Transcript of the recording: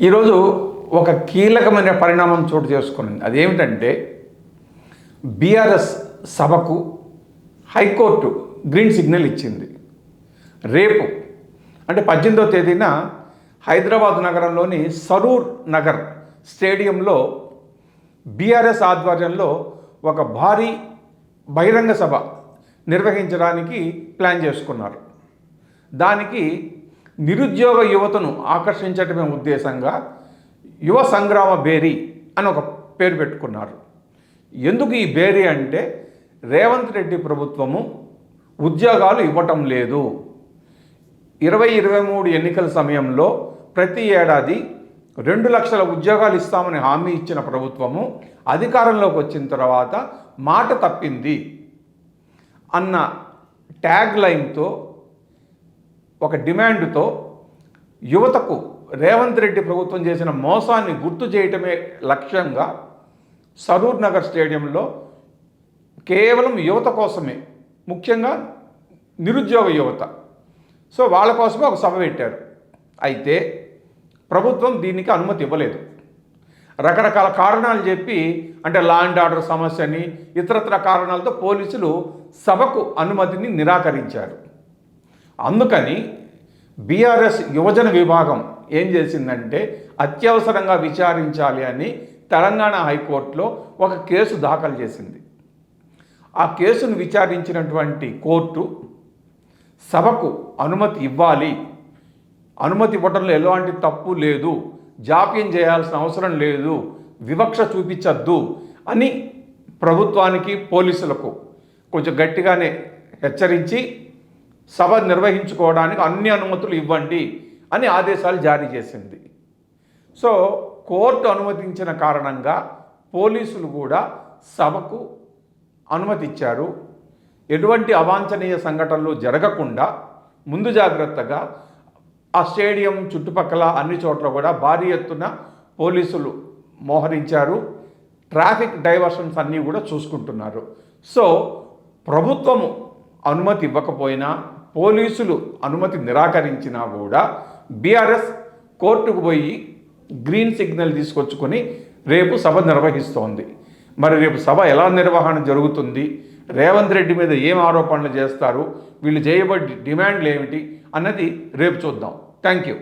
ఈరోజు ఒక కీలకమైన పరిణామం చోటు చేసుకునింది. అదేమిటంటే బీఆర్ఎస్ సభకు హైకోర్టు గ్రీన్ సిగ్నల్ ఇచ్చింది. రేపు అంటే 18వ తేదీన హైదరాబాద్ నగరంలోని సరూర్ నగర్ స్టేడియంలో బీఆర్ఎస్ ఆధ్వర్యంలో ఒక భారీ బహిరంగ సభ నిర్వహించడానికి ప్లాన్ చేసుకున్నారు. దానికి నిరుద్యోగ యువతను ఆకర్షించడమే ఉద్దేశంగా యువ సంగ్రామ బేరీ అని ఒక పేరు పెట్టుకున్నారు. ఎందుకు ఈ బేరీ అంటే రేవంత్ రెడ్డి ప్రభుత్వము ఉద్యోగాలు ఇవ్వటం లేదు. 2023 ఎన్నికల సమయంలో ప్రతి ఏడాది 2 లక్షల ఉద్యోగాలు ఇస్తామని హామీ ఇచ్చిన ప్రభుత్వము అధికారంలోకి వచ్చిన తర్వాత మాట తప్పింది అన్న ట్యాగ్ లైన్తో ఒక డిమాండ్తో యువతకు రేవంత్ రెడ్డి ప్రభుత్వం చేసిన మోసాన్ని గుర్తు చేయటమే లక్ష్యంగా సరూర్ నగర్ స్టేడియంలో కేవలం యువత కోసమే, ముఖ్యంగా నిరుద్యోగ యువత, సో వాళ్ళ కోసమే ఒక సభ పెట్టారు. అయితే ప్రభుత్వం దీనికి అనుమతి ఇవ్వలేదు. రకరకాల కారణాలు చెప్పి, అంటే లా అండ్ ఆర్డర్ సమస్యని ఇతరత్ర కారణాలతో పోలీసులు సభకు అనుమతిని నిరాకరించారు. అందుకని బీఆర్ఎస్ యువజన విభాగం ఏం చేసిందంటే అత్యవసరంగా విచారించాలి అని తెలంగాణ హైకోర్టులో ఒక కేసు దాఖలు చేసింది. ఆ కేసును విచారించినటువంటి కోర్టు సభకు అనుమతి ఇవ్వాలి, అనుమతి ఇవ్వడంలో ఎలాంటి తప్పు లేదు, జాప్యం చేయాల్సిన అవసరం లేదు, వివక్ష చూపించద్దు అని ప్రభుత్వానికి పోలీసులకు కొంచెం గట్టిగానే హెచ్చరించి సభ నిర్వహించుకోవడానికి అన్ని అనుమతులు ఇవ్వండి అని ఆదేశాలు జారీ చేసింది. సో కోర్టు అనుమతించిన కారణంగా పోలీసులు కూడా సభకు అనుమతి ఇచ్చారు. ఎటువంటి అవాంఛనీయ సంఘటనలు జరగకుండా ముందు జాగ్రత్తగా ఆ స్టేడియం చుట్టుపక్కల అన్ని చోట్ల కూడా భారీ ఎత్తున పోలీసులు మోహరించారు. ట్రాఫిక్ డైవర్షన్స్ అన్నీ కూడా చూసుకుంటున్నారు. సో ప్రభుత్వము అనుమతి ఇవ్వకపోయినా, పోలీసులు అనుమతి నిరాకరించినా కూడా బీఆర్ఎస్ కోర్టుకు పోయి గ్రీన్ సిగ్నల్ తీసుకొచ్చుకొని రేపు సభ నిర్వహిస్తోంది. మరి రేపు సభ ఎలా నిర్వహణ జరుగుతుంది, రేవంత్ రెడ్డి మీద ఏం ఆరోపణలు చేస్తారు, వీళ్ళు చేయబడి డిమాండ్లు ఏమిటి అన్నది రేపు చూద్దాం. Thank you.